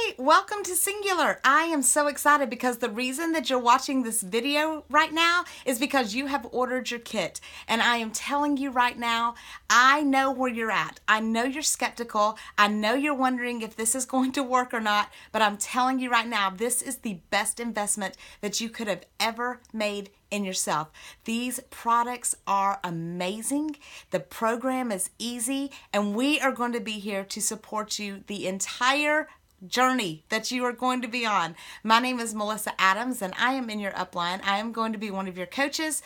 Hi, welcome to Xyngular. I am so excited because the reason that you're watching this video right now is because you have ordered your kit. And I am telling you right now, I know where you're at. I know you're skeptical. I know you're wondering if this is going to work or not, but I'm telling you right now, this is the best investment that you could have ever made in yourself. These products are amazing. The program is easy, and we are going to be here to support you the entire journey that you are going to be on. My name is Melissa Adams, and I am in your upline. I am going to be one of your coaches.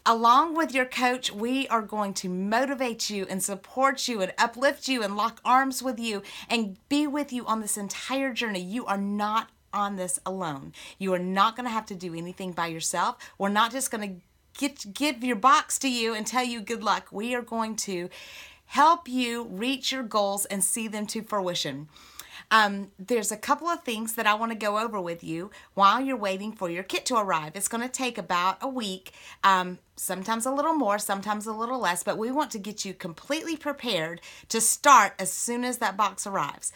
Along with your coach, we are going to motivate you and support you and uplift you and lock arms with you and be with you on this entire journey. You are not on this alone. You are not going to have to do anything by yourself. We're not just going to give your box to you and tell you good luck. We are going to help you reach your goals and see them to fruition. There's a couple of things that I want to go over with you while you're waiting for your kit to arrive. It's going to take about a week, sometimes a little more, sometimes a little less, but we want to get you completely prepared to start as soon as that box arrives.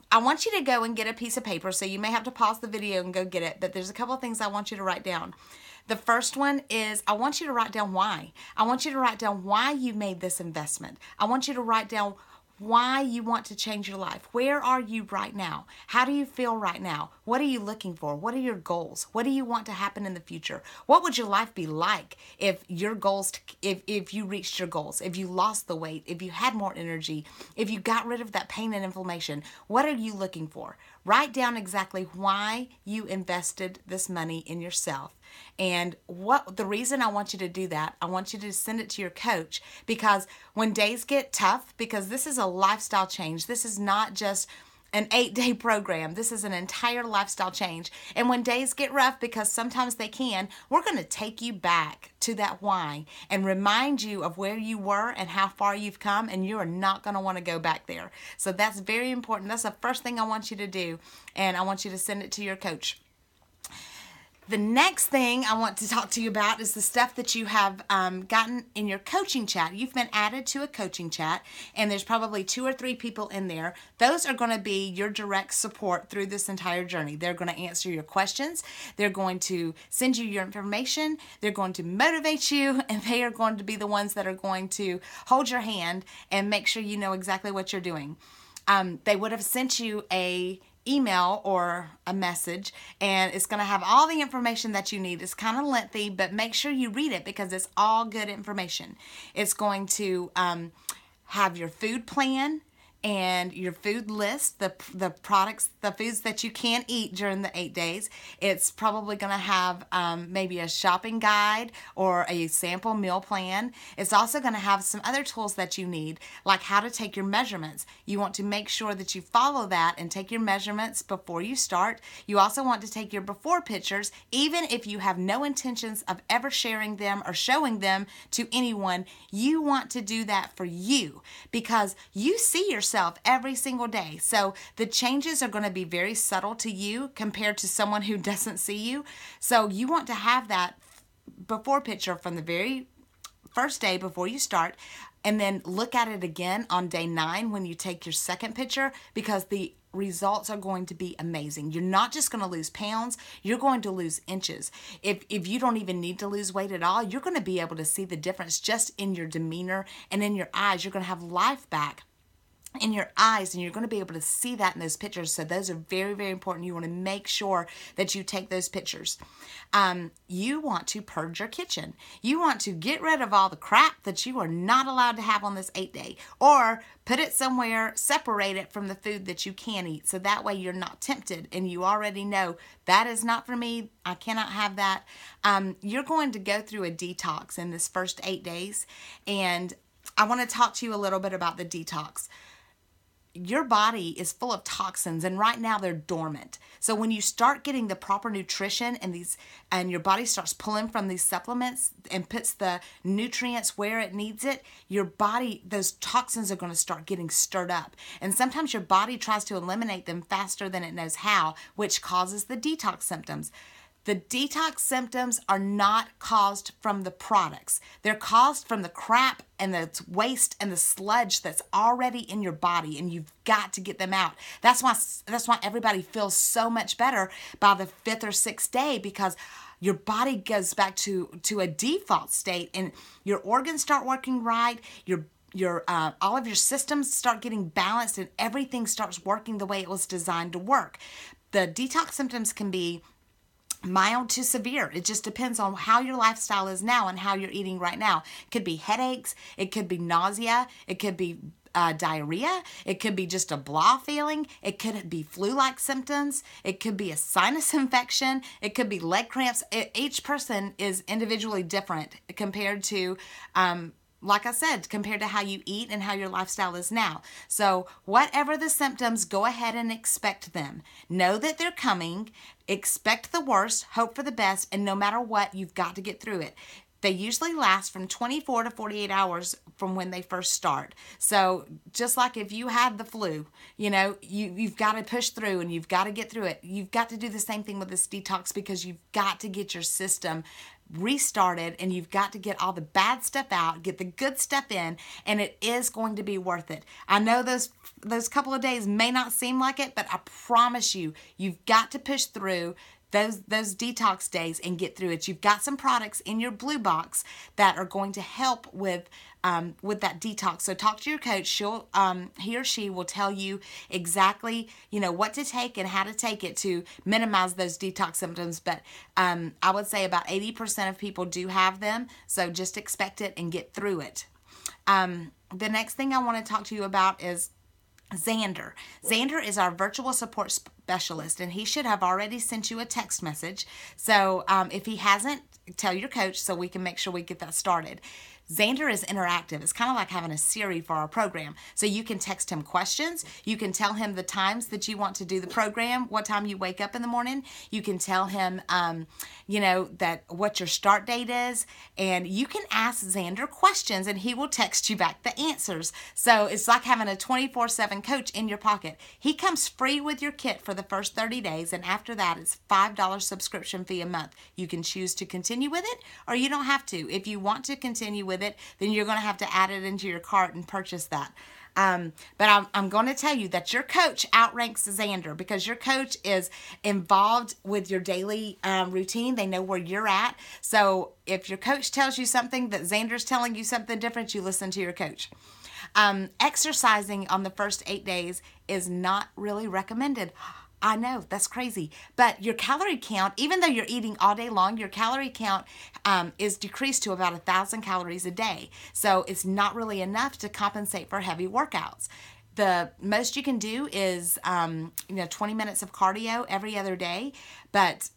I want you to go and get a piece of paper, so you may have to pause the video and go get it, but there's a couple of things I want you to write down. The first one is I want you to write down why. I want you to write down why you made this investment. I want you to write down why you want to change your life. Where are you right now? How do you feel right now? What are you looking for? What are your goals? What do you want to happen in the future? What would your life be like if your goals, if you reached your goals, if you lost the weight, if you had more energy, if you got rid of that pain and inflammation? What are you looking for? Write down exactly why you invested this money in yourself. And the reason I want you to do that, I want you to send it to your coach, because when days get tough, because this is a lifestyle change, this is not just an 8-day program. This is an entire lifestyle change. And when days get rough, because sometimes they can, we're going to take you back to that why and remind you of where you were and how far you've come, and you are not going to want to go back there. So that's very important. That's the first thing I want you to do, and I want you to send it to your coach. The next thing I want to talk to you about is the stuff that you have gotten in your coaching chat. You've been added to a coaching chat, and there's probably 2 or 3 people in there. Those are going to be your direct support through this entire journey. They're going to answer your questions. They're going to send you your information. They're going to motivate you, and they are going to be the ones that are going to hold your hand and make sure you know exactly what you're doing. They would have sent you a email or a message, and it's going to have all the information that you need. It's kind of lengthy, but make sure you read it because it's all good information. It's going to have your food plan and your food list, the products, the foods that you can eat during the 8 days. It's probably going to have maybe a shopping guide or a sample meal plan. It's also going to have some other tools that you need, like how to take your measurements. You want to make sure that you follow that and take your measurements before you start. You also want to take your before pictures, even if you have no intentions of ever sharing them or showing them to anyone. You want to do that for you because you see yourself every single day. So the changes are going to be very subtle to you compared to someone who doesn't see you. So you want to have that before picture from the very first day before you start, and then look at it again on day 9 when you take your second picture, because the results are going to be amazing. You're not just going to lose pounds, you're going to lose inches. If you don't even need to lose weight at all, you're going to be able to see the difference just in your demeanor and in your eyes. You're going to have life back in your eyes, and you're going to be able to see that in those pictures. So those are very, very important. You want to make sure that you take those pictures. You want to purge your kitchen. You want to get rid of all the crap that you are not allowed to have on this 8-day, or put it somewhere, separate it from the food that you can eat, so that way you're not tempted and you already know that is not for me. I cannot have that. You're going to go through a detox in this first 8 days, and I want to talk to you a little bit about the detox. Your body is full of toxins, and right now they're dormant. So when you start getting the proper nutrition and your body starts pulling from these supplements and puts the nutrients where it needs it, your body, those toxins are going to start getting stirred up. And sometimes your body tries to eliminate them faster than it knows how, which causes the detox symptoms. The detox symptoms are not caused from the products. They're caused from the crap and the waste and the sludge that's already in your body, and you've got to get them out. That's why everybody feels so much better by the 5th or 6th day, because your body goes back to a default state, and your organs start working right. Your all of your systems start getting balanced, and everything starts working the way it was designed to work. The detox symptoms can be mild to severe. It just depends on how your lifestyle is now and how you're eating right now. It could be headaches. It could be nausea. It could be diarrhea. It could be just a blah feeling. It could be flu-like symptoms. It could be a sinus infection. It could be leg cramps. Each person is individually different compared to like I said, compared to how you eat and how your lifestyle is now. So whatever the symptoms, go ahead and expect them. Know that they're coming. Expect the worst, hope for the best, and no matter what, you've got to get through it. They usually last from 24 to 48 hours from when they first start. So just like if you had the flu, you've got to push through and you've got to get through it. You've got to do the same thing with this detox, because you've got to get your system restarted, and you've got to get all the bad stuff out, get the good stuff in, and it is going to be worth it. I know those couple of days may not seem like it, but I promise you, you've got to push through those detox days and get through it. You've got some products in your blue box that are going to help with that detox. So talk to your coach. He or she will tell you exactly, what to take and how to take it to minimize those detox symptoms. But I would say about 80% of people do have them. So just expect it and get through it. The next thing I want to talk to you about is Xander. Xander is our virtual support specialist, and he should have already sent you a text message. So if he hasn't, tell your coach so we can make sure we get that started. Xander is interactive. It's kind of like having a Siri for our program. So you can text him questions. You can tell him the times that you want to do the program, what time you wake up in the morning. You can tell him, that what your start date is. And you can ask Xander questions, and he will text you back the answers. So it's like having a 24/7 coach in your pocket. He comes free with your kit for the first 30 days. And after that, it's $5 subscription fee a month. You can choose to continue with it, or you don't have to. If you want to continue with it, then you're going to have to add it into your cart and purchase that. But I'm going to tell you that your coach outranks Xander, because your coach is involved with your daily routine. They know where you're at. So if your coach tells you something that Xander's telling you something different, you listen to your coach. Exercising on the first 8 days is not really recommended. I know, that's crazy. But your calorie count, even though you're eating all day long, your calorie count is decreased to about 1,000 calories a day. So it's not really enough to compensate for heavy workouts. The most you can do is 20 minutes of cardio every other day. But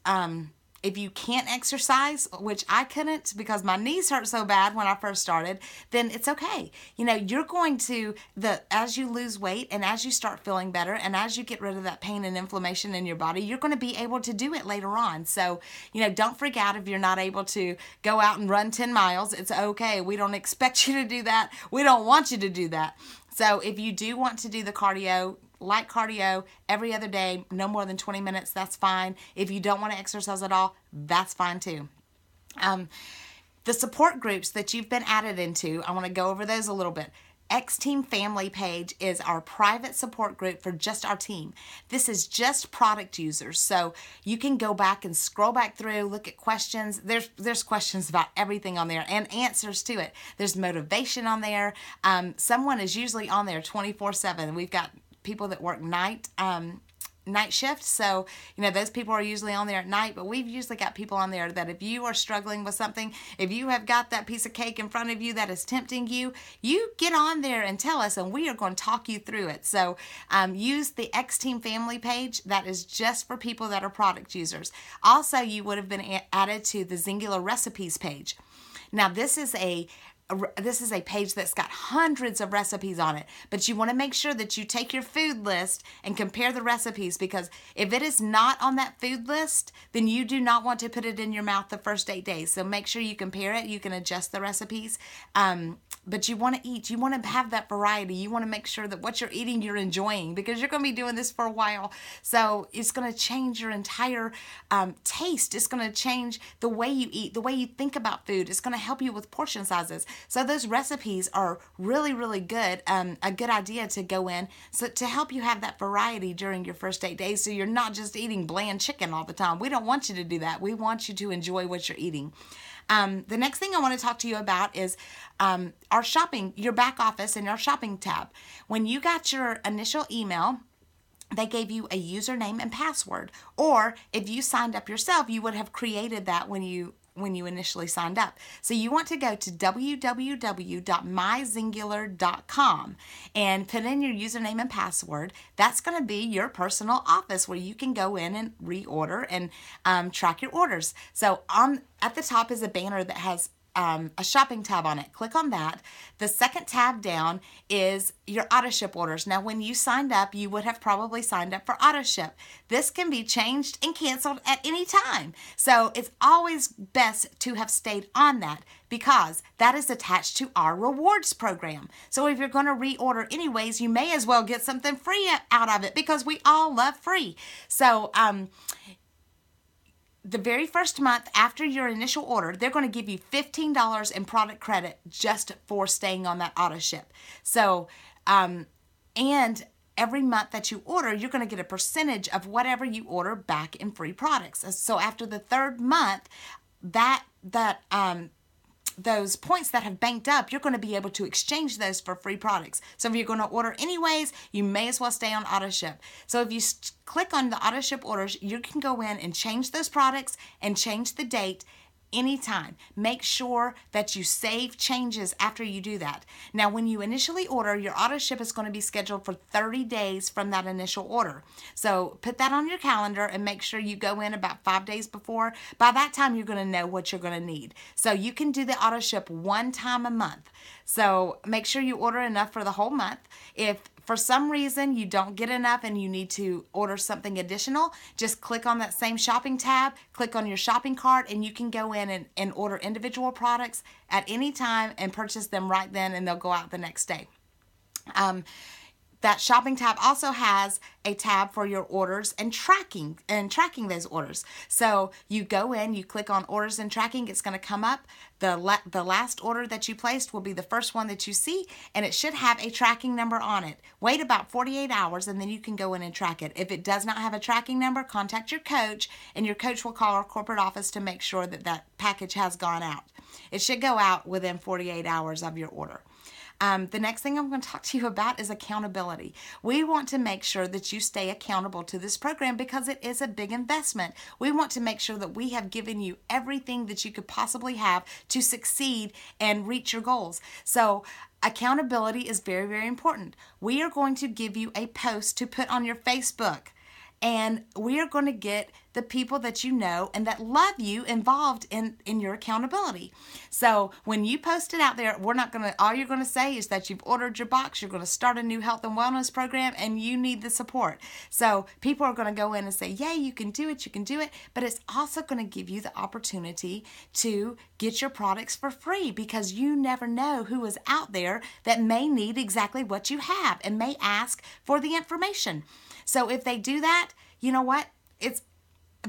if you can't exercise, which I couldn't because my knees hurt so bad when I first started, then it's okay. You're going to, as you lose weight and as you start feeling better and as you get rid of that pain and inflammation in your body, you're going to be able to do it later on. So, don't freak out if you're not able to go out and run 10 miles. It's okay. We don't expect you to do that. We don't want you to do that. So if you do want to do the cardio, light cardio every other day, no more than 20 minutes, that's fine. If you don't want to exercise at all, that's fine too. The support groups that you've been added into, I want to go over those a little bit. X-Team Family page is our private support group for just our team. This is just product users. So you can go back and scroll back through, look at questions. There's questions about everything on there and answers to it. There's motivation on there. Someone is usually on there 24/7. We've got people that work night shift, so those people are usually on there at night, but we've usually got people on there that if you are struggling with something, if you have got that piece of cake in front of you that is tempting you, you get on there and tell us, and we are going to talk you through it. So use the X-Team Family page. That is just for people that are product users. Also, you would have been added to the Xyngular recipes page. Now, this is a this is a page that's got hundreds of recipes on it, but you want to make sure that you take your food list and compare the recipes, because if it is not on that food list, then you do not want to put it in your mouth the first 8 days. So make sure you compare it. You can adjust the recipes. But you want to eat. You want to have that variety. You want to make sure that what you're eating you're enjoying, because you're going to be doing this for a while. So it's going to change your entire taste. It's going to change the way you eat, the way you think about food. It's going to help you with portion sizes. So those recipes are really, really good. A good idea to go in so to help you have that variety during your first 8 days, so you're not just eating bland chicken all the time. We don't want you to do that. We want you to enjoy what you're eating. The next thing I want to talk to you about is our shopping, your back office and our shopping tab. When you got your initial email, they gave you a username and password. Or if you signed up yourself, you would have created that when you initially signed up. So you want to go to www.myxyngular.com and put in your username and password. That's going to be your personal office where you can go in and reorder and track your orders. So at the top is a banner that has a shopping tab on it. Click on that. The second tab down is your auto ship orders. Now, when you signed up, you would have probably signed up for auto ship. This can be changed and canceled at any time. So it's always best to have stayed on that, because that is attached to our rewards program. So if you're going to reorder anyways, you may as well get something free out of it, because we all love free. So, the very first month after your initial order, they're going to give you $15 in product credit just for staying on that auto ship. So, and every month that you order, you're going to get a percentage of whatever you order back in free products. So after the third month, those points that have banked up, you're going to be able to exchange those for free products. So if you're going to order anyways, you may as well stay on auto ship. So if you click on the auto ship orders, you can go in and change those products and change the date anytime. Make sure that you save changes after you do that. Now, when you initially order, your auto ship is going to be scheduled for 30 days from that initial order. So put that on your calendar and make sure you go in about 5 days before. By that time, you're going to know what you're going to need. So you can do the auto ship one time a month. So make sure you order enough for the whole month. If for some reason you don't get enough and you need to order something additional, just click on that same shopping tab, click on your shopping cart, and you can go in and order individual products at any time and purchase them right then, and they'll go out the next day. That shopping tab also has a tab for your orders and tracking those orders. So you go in, you click on orders and tracking, it's going to come up. The last order that you placed will be the first one that you see, and it should have a tracking number on it. Wait about 48 hours and then you can go in and track it. If it does not have a tracking number, contact your coach, and your coach will call our corporate office to make sure that that package has gone out. It should go out within 48 hours of your order. The next thing I'm going to talk to you about is accountability. We want to make sure that you stay accountable to this program, because it is a big investment. We want to make sure that we have given you everything that you could possibly have to succeed and reach your goals. So accountability is very, very important. We are going to give you a post to put on your Facebook, and we are going to get the people that you know and that love you involved in your accountability. So when you post it out there, all you're going to say is that you've ordered your box, you're going to start a new health and wellness program, and you need the support. So people are going to go in and say, yay, you can do it, but it's also going to give you the opportunity to get your products for free, because you never know who is out there that may need exactly what you have and may ask for the information. So if they do that, you know what?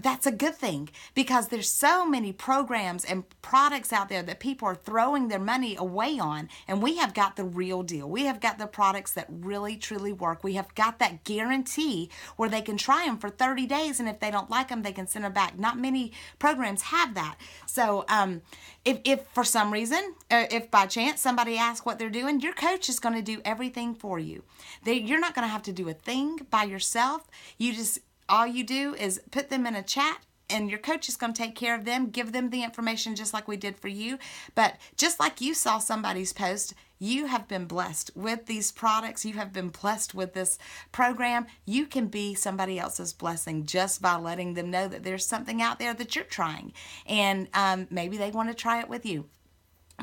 That's a good thing, because there's so many programs and products out there that people are throwing their money away on, and we have got the real deal. We have got the products that really, truly work. We have got that guarantee where they can try them for 30 days, and if they don't like them, they can send them back. Not many programs have that. So if for some reason, if by chance somebody asks what they're doing, your coach is going to do everything for you. You're not going to have to do a thing by yourself. All you do is put them in a chat, and your coach is going to take care of them, give them the information just like we did for you. But just like you saw somebody's post, you have been blessed with these products. You have been blessed with this program. You can be somebody else's blessing just by letting them know that there's something out there that you're trying, and maybe they want to try it with you.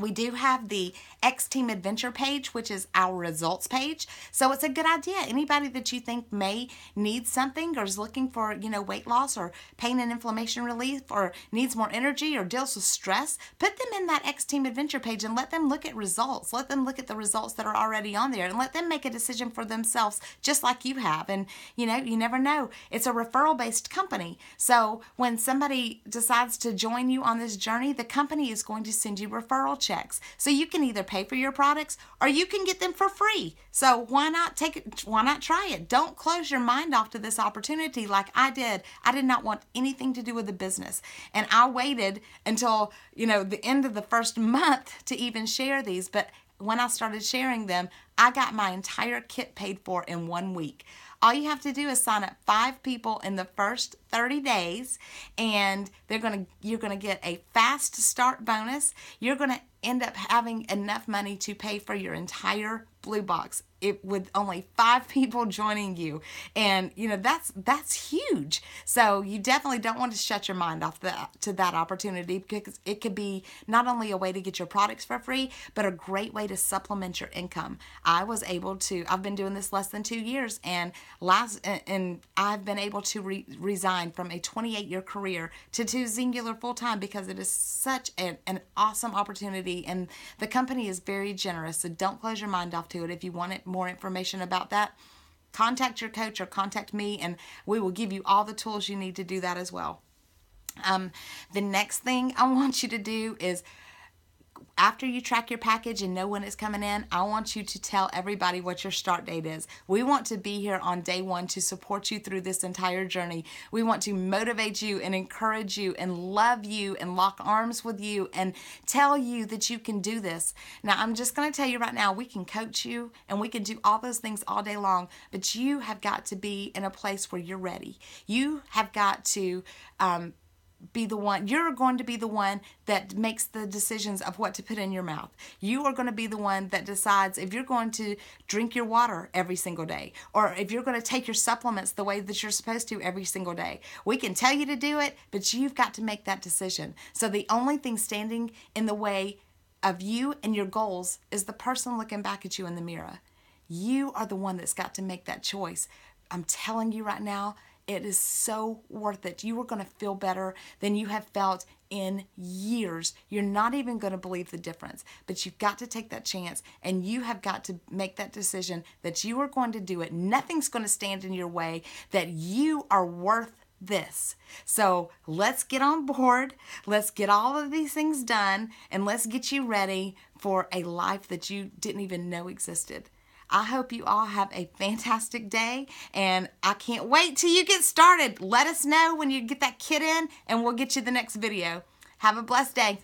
We do have the X Team Adventure page, which is our results page. So it's a good idea. Anybody that you think may need something or is looking for, weight loss or pain and inflammation relief or needs more energy or deals with stress, put them in that X Team Adventure page and let them look at results. Let them look at the results that are already on there and let them make a decision for themselves just like you have. And, you never know. It's a referral-based company. So when somebody decides to join you on this journey, the company is going to send you referral checks. So you can either pay for your products or you can get them for free. So why not take it? Why not try it? Don't close your mind off to this opportunity like I did. I did not want anything to do with the business. And I waited until, the end of the first month to even share these. But when I started sharing them, I got my entire kit paid for in 1 week. All you have to do is sign up 5 people in the first 30 days, and you're going to get a fast start bonus. You're going to end up having enough money to pay for your entire blue box with only 5 people joining you. And that's huge. So you definitely don't want to shut your mind off to that opportunity, because it could be not only a way to get your products for free, but a great way to supplement your income. I've been doing this less than 2 years, and I've been able to resign from a 28-year career to do Xyngular full time because it is such an awesome opportunity, and the company is very generous. So don't close your mind off to it. If you want more information about that, contact your coach or contact me, and we will give you all the tools you need to do that as well. The next thing I want you to do is, after you track your package and know when it's coming in, I want you to tell everybody what your start date is. We want to be here on day 1 to support you through this entire journey. We want to motivate you and encourage you and love you and lock arms with you and tell you that you can do this. Now, I'm just going to tell you right now, we can coach you and we can do all those things all day long, but you have got to be in a place where you're ready. You have got to you're going to be the one that makes the decisions of what to put in your mouth. You are going to be the one that decides if you're going to drink your water every single day, or if you're going to take your supplements the way that you're supposed to every single day. We can tell you to do it, but you've got to make that decision. So the only thing standing in the way of you and your goals is the person looking back at you in the mirror. You are the one that's got to make that choice. I'm telling you right now, it is so worth it. You are going to feel better than you have felt in years. You're not even going to believe the difference, but you've got to take that chance, and you have got to make that decision that you are going to do it. Nothing's going to stand in your way, that you are worth this. So let's get on board. Let's get all of these things done, and let's get you ready for a life that you didn't even know existed. I hope you all have a fantastic day, and I can't wait till you get started. Let us know when you get that kit in, and we'll get you the next video. Have a blessed day.